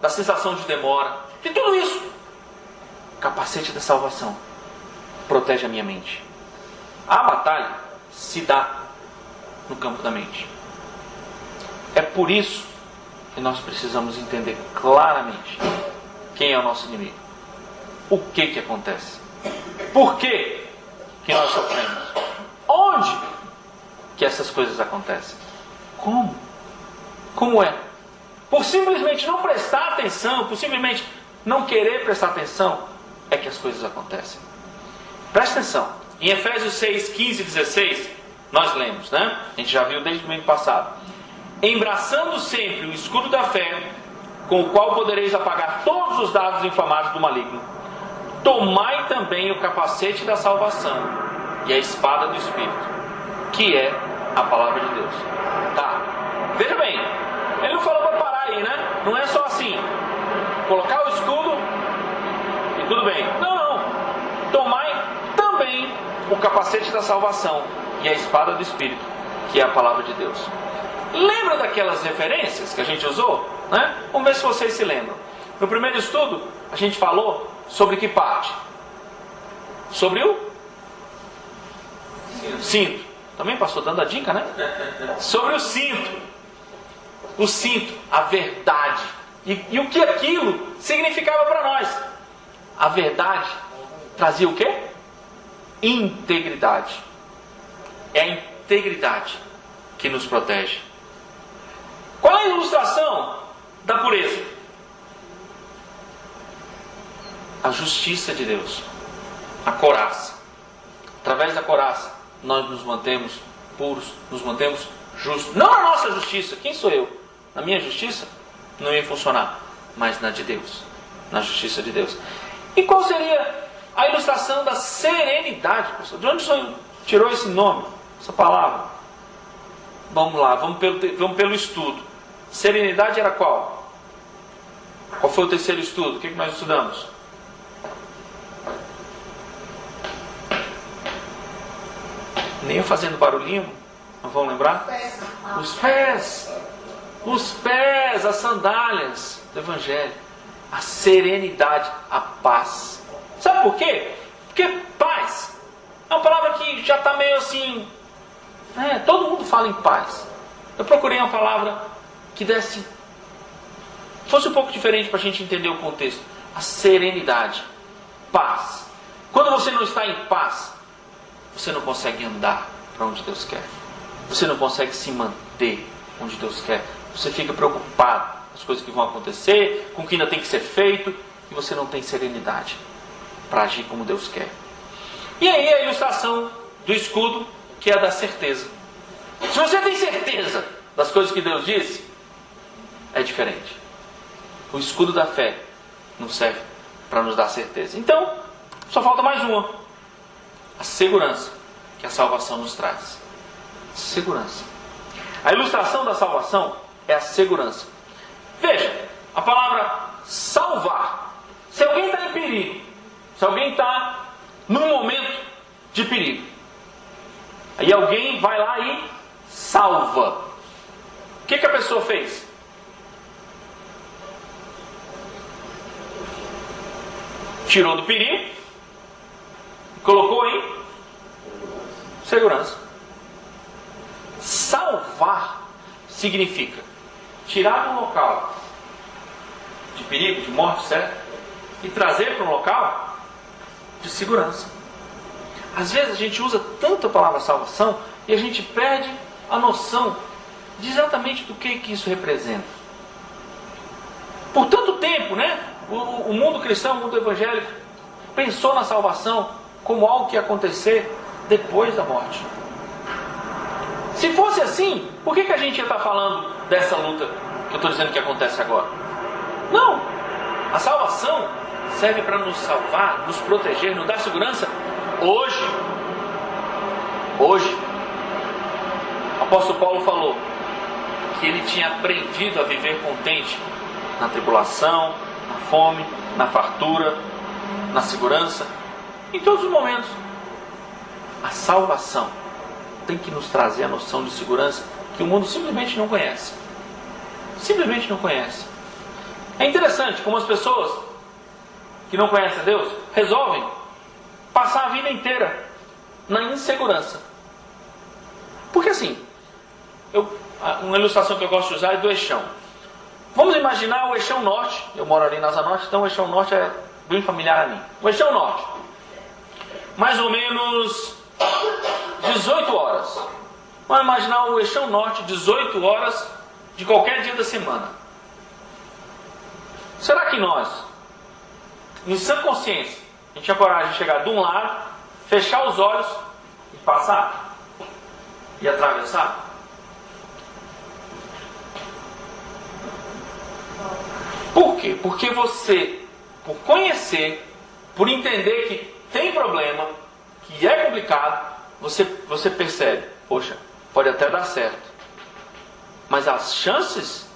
da sensação de demora, de tudo isso. O capacete da salvação protege a minha mente. A batalha se dá no campo da mente. É por isso que nós precisamos entender claramente quem é o nosso inimigo. O que acontece? Por que nós sofremos? Onde que essas coisas acontecem? Como? Como é? Por simplesmente não prestar atenção, por simplesmente não querer prestar atenção, é que as coisas acontecem. Presta atenção. Em Efésios 6, 15 e 16, nós lemos, né? A gente já viu desde o domingo passado. Embraçando sempre o escudo da fé, com o qual podereis apagar todos os dardos inflamados do maligno. Tomai também o capacete da salvação e a espada do Espírito, que é a palavra de Deus. Tá, veja bem, ele não falou para parar aí, né? Não é só assim, colocar o escudo e tudo bem. Não. Tomai também o capacete da salvação e a espada do Espírito, que é a palavra de Deus. Lembra daquelas referências que a gente usou? Né? Vamos ver se vocês se lembram. No primeiro estudo, a gente falou sobre que parte? Sobre o cinto. Também passou dando a dica, né? Sobre o cinto. O cinto, a verdade. E o que aquilo significava para nós? A verdade trazia o quê? Integridade. É a integridade que nos protege. Qual é a ilustração da pureza? A justiça de Deus. A couraça. Através da couraça, nós nos mantemos puros, nos mantemos justos. Não a nossa justiça. Quem sou eu? Na minha justiça não ia funcionar, mas na de Deus. Na justiça de Deus. E qual seria a ilustração da serenidade, pastor? De onde o senhor tirou esse nome, essa palavra? Vamos lá, vamos pelo estudo. Serenidade era qual? Qual foi o terceiro estudo? O que nós estudamos? Nem eu fazendo barulhinho, não vão lembrar? Os pés. Os pés, as sandálias do Evangelho. A serenidade, a paz. Sabe por quê? Porque paz é uma palavra que já está meio assim... todo mundo fala em paz. Eu procurei uma palavra que fosse um pouco diferente para a gente entender o contexto. A serenidade, paz. Quando você não está em paz, você não consegue andar para onde Deus quer. Você não consegue se manter onde Deus quer. Você fica preocupado com as coisas que vão acontecer, com o que ainda tem que ser feito, e você não tem serenidade para agir como Deus quer. E aí a ilustração do escudo, que é a da certeza. Se você tem certeza das coisas que Deus disse, é diferente. O escudo da fé não serve para nos dar certeza. Então, só falta mais uma. A segurança que a salvação nos traz. Segurança. A ilustração da salvação é a segurança. Veja, a palavra salvar. Se alguém está em perigo, se alguém está num momento de perigo, aí alguém vai lá e salva. O que a pessoa fez? Tirou do perigo, colocou em segurança. Salvar significa tirar de um local de perigo, de morte, certo? E trazer para um local de segurança. Às vezes a gente usa tanto a palavra salvação e a gente perde a noção de exatamente do que isso representa. Por tanto tempo, né? O mundo cristão, o mundo evangélico, pensou na salvação como algo que ia acontecer depois da morte. Se fosse assim, por que a gente ia estar falando dessa luta que eu estou dizendo que acontece agora? Não! A salvação serve para nos salvar, nos proteger, nos dar segurança hoje. Hoje. O apóstolo Paulo falou que ele tinha aprendido a viver contente na tribulação, na fome, na fartura, na segurança, em todos os momentos. A salvação tem que nos trazer a noção de segurança que o mundo simplesmente não conhece. Simplesmente não conhece. É interessante como as pessoas que não conhecem a Deus resolvem passar a vida inteira na insegurança. Porque assim, uma ilustração que eu gosto de usar é do eixão. Vamos imaginar o eixão norte. Eu moro ali na Asa Norte, então o eixão norte é bem familiar a mim. O eixão norte, mais ou menos 18 horas. Vamos imaginar o eixão norte 18 horas de qualquer dia da semana. Será que nós, em sã consciência, a gente tinha coragem de chegar de um lado, fechar os olhos e passar? E atravessar? Por quê? Porque você, por conhecer, por entender que tem problema, que é complicado, você percebe, poxa, pode até dar certo, mas as chances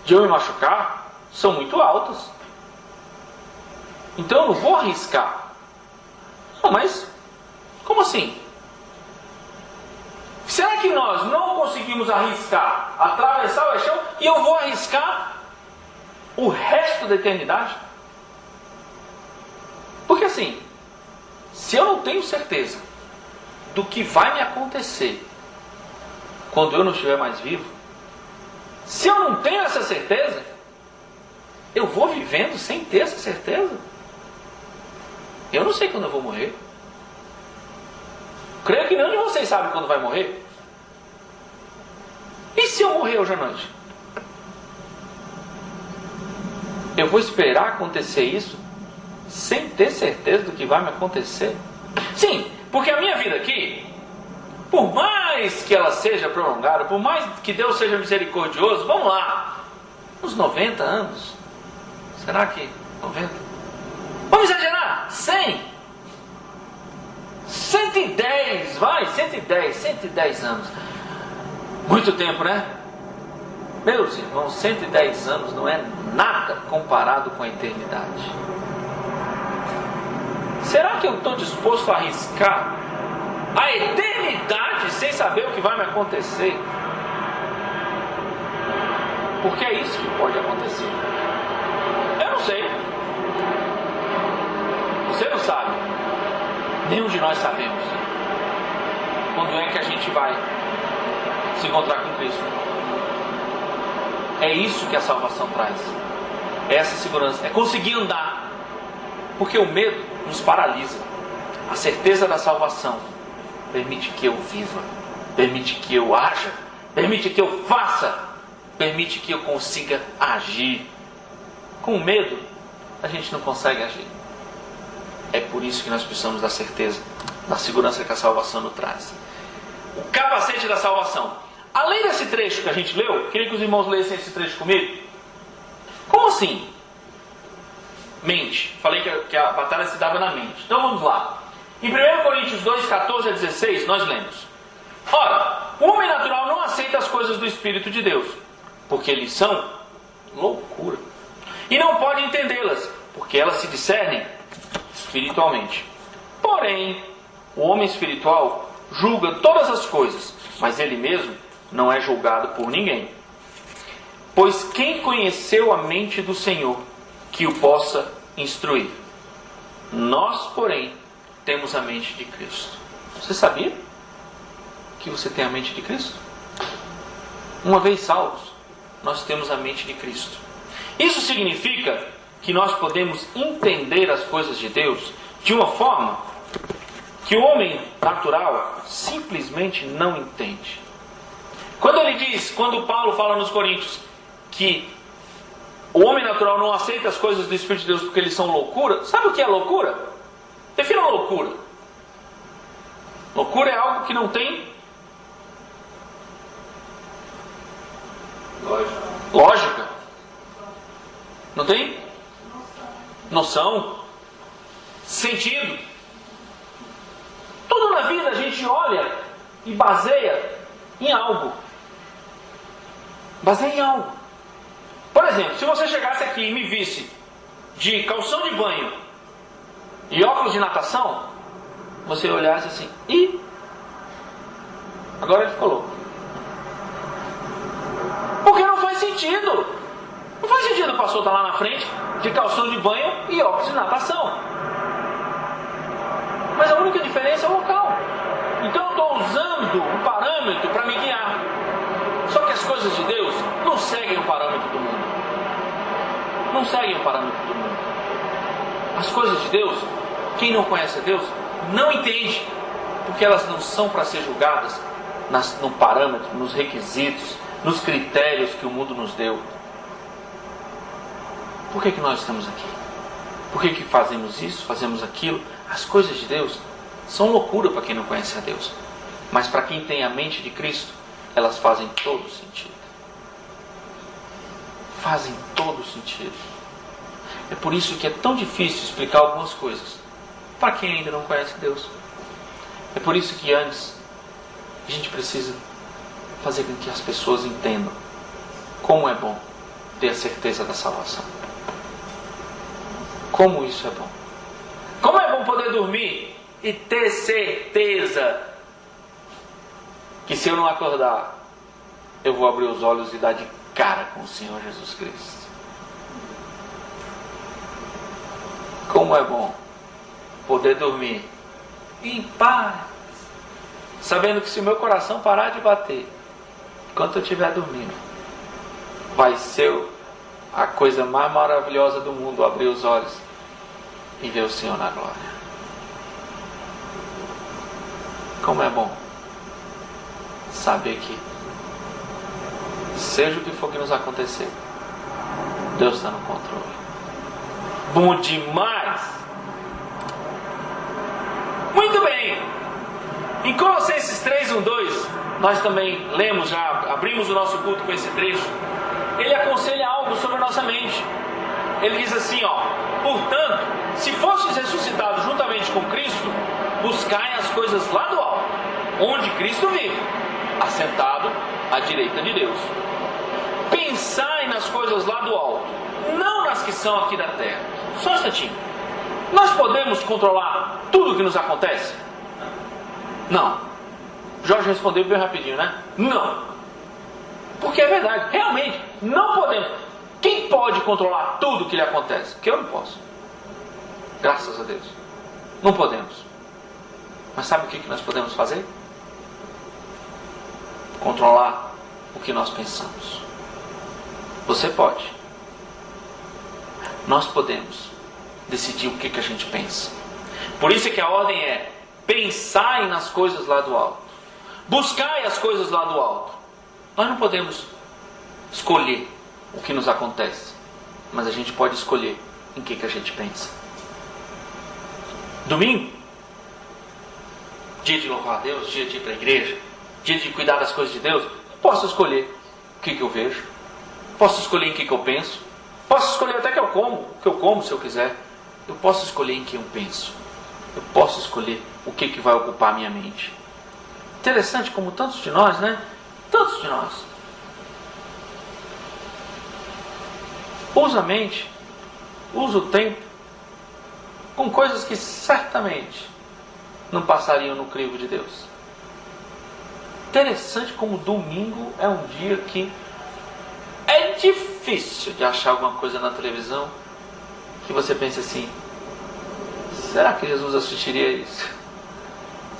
de eu me machucar são muito altas. Então eu não vou arriscar. Não, mas como assim? Será que nós não conseguimos arriscar atravessar o eixão e eu vou arriscar o resto da eternidade? Porque assim, se eu não tenho certeza do que vai me acontecer quando eu não estiver mais vivo, se eu não tenho essa certeza, eu vou vivendo sem ter essa certeza? Eu não sei quando eu vou morrer. Creio que nenhum de vocês sabe quando vai morrer. E se eu morrer hoje à noite? Eu vou esperar acontecer isso sem ter certeza do que vai me acontecer? Sim, porque a minha vida aqui, por mais que ela seja prolongada, por mais que Deus seja misericordioso, vamos lá, uns 90 anos. Será que 90? Vamos exagerar? 100? 110, vai, 110 anos. Muito tempo, né? Meus irmãos, 110 anos não é nada comparado com a eternidade. Será que eu estou disposto a arriscar a eternidade sem saber o que vai me acontecer? Porque é isso que pode acontecer. Eu não sei. Você não sabe. Nenhum de nós sabemos quando é que a gente vai se encontrar com Cristo. É isso que a salvação traz. É essa segurança. É conseguir andar. Porque o medo nos paralisa. A certeza da salvação permite que eu viva, permite que eu haja, permite que eu faça, permite que eu consiga agir. Com medo, a gente não consegue agir. É por isso que nós precisamos da certeza, da segurança que a salvação nos traz. O capacete da salvação. Além desse trecho que a gente leu, queria que os irmãos lessem esse trecho comigo. Como assim? Mente. Falei que a batalha se dava na mente. Então vamos lá. Em 1 Coríntios 2, 14 a 16, nós lemos: Ora, o homem natural não aceita as coisas do Espírito de Deus, porque eles são loucura. E não pode entendê-las, porque elas se discernem espiritualmente. Porém, o homem espiritual julga todas as coisas, mas ele mesmo não é julgado por ninguém. Pois quem conheceu a mente do Senhor que o possa instruir? Nós, porém, temos a mente de Cristo. Você sabia que você tem a mente de Cristo? Uma vez salvos, nós temos a mente de Cristo. Isso significa que nós podemos entender as coisas de Deus de uma forma que o homem natural simplesmente não entende. Quando Paulo fala nos Coríntios que o homem natural não aceita as coisas do Espírito de Deus porque eles são loucura, sabe o que é loucura? Defina uma loucura. Loucura é algo que não tem lógica. Não tem noção, sentido. Tudo na vida a gente olha e baseia em algo. Baseia em algo. Por exemplo, se você chegasse aqui e me visse de calção de banho e óculos de natação, você olhasse assim: ih, agora ele ficou louco. Porque não faz sentido. Não faz sentido o pastor estar lá na frente de calção de banho e óculos de natação. Mas a única diferença é o local. Então eu estou usando um parâmetro para me guiar. Só que as coisas de Deus não seguem o parâmetro do mundo. Não seguem o parâmetro do mundo. As coisas de Deus, quem não conhece a Deus, não entende. Porque elas não são para ser julgadas no parâmetro, nos requisitos, nos critérios que o mundo nos deu. Por que nós estamos aqui? Por que fazemos isso, fazemos aquilo? As coisas de Deus são loucura para quem não conhece a Deus. Mas para quem tem a mente de Cristo, elas fazem todo sentido. Fazem todo sentido. É por isso que é tão difícil explicar algumas coisas para quem ainda não conhece Deus. É por isso que antes a gente precisa fazer com que as pessoas entendam como é bom ter a certeza da salvação. Como isso é bom. Como é bom poder dormir e ter certeza que se eu não acordar, eu vou abrir os olhos e dar de cara com o Senhor Jesus Cristo. Como é bom poder dormir em paz, sabendo que se o meu coração parar de bater enquanto eu estiver dormindo, vai ser a coisa mais maravilhosa do mundo abrir os olhos e ver o Senhor na glória. Como é bom saber que, seja o que for que nos acontecer, Deus está no controle. Bom demais! Muito bem! Em Colossenses 3:1-2, nós também lemos, já abrimos o nosso culto com esse trecho. Ele aconselha algo sobre a nossa mente. Ele diz assim, portanto, se fostes ressuscitados juntamente com Cristo, buscai as coisas lá do alto, onde Cristo vive, assentado à direita de Deus. Pensai nas coisas lá do alto, não nas que são aqui da terra. Só um instantinho. Nós podemos controlar tudo o que nos acontece? Não. Jorge respondeu bem rapidinho, né? Não. Porque é verdade, realmente, não podemos. Quem pode controlar tudo o que lhe acontece? Porque eu não posso. Graças a Deus. Não podemos. Mas sabe o que nós podemos fazer? Controlar o que nós pensamos. Você pode. Nós podemos decidir o que a gente pensa. Por isso é que a ordem é: pensai nas coisas lá do alto. Buscai as coisas lá do alto. Nós não podemos escolher o que nos acontece, mas a gente pode escolher em que a gente pensa. Domingo, dia de louvar a Deus, dia de ir para a igreja, dia de cuidar das coisas de Deus. Eu posso escolher o que eu vejo, posso escolher em que eu penso, posso escolher até o que eu como se eu quiser. Eu posso escolher em que eu penso, eu posso escolher o que vai ocupar a minha mente. Interessante como tantos de nós, né? Tantos de nós usa a mente, usa o tempo com coisas que certamente não passariam no crivo de Deus. Interessante como domingo é um dia que é difícil de achar alguma coisa na televisão que você pense assim: será que Jesus assistiria isso?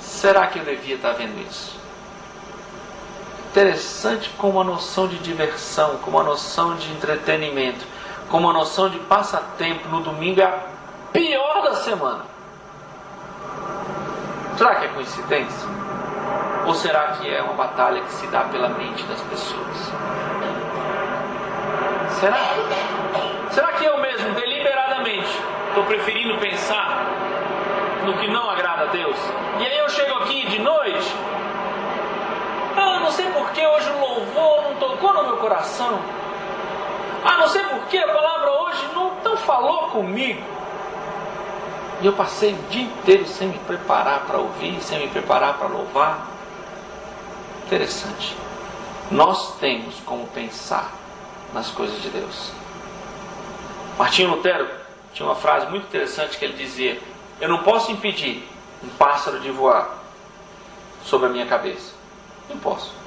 Será que eu devia estar vendo isso? Interessante como a noção de diversão, como a noção de entretenimento, como a noção de passatempo no domingo é a pior da semana. Será que é coincidência? Ou será que é uma batalha que se dá pela mente das pessoas? Será? Será que eu mesmo, deliberadamente, estou preferindo pensar no que não agrada a Deus? E aí eu chego aqui de noite, não sei porque hoje o louvor não tocou no meu coração. Não sei porque a palavra hoje não falou comigo. E eu passei o dia inteiro sem me preparar para ouvir, sem me preparar para louvar. Interessante. Nós temos como pensar nas coisas de Deus. Martinho Lutero tinha uma frase muito interessante que ele dizia: eu não posso impedir um pássaro de voar sobre a minha cabeça. Não posso.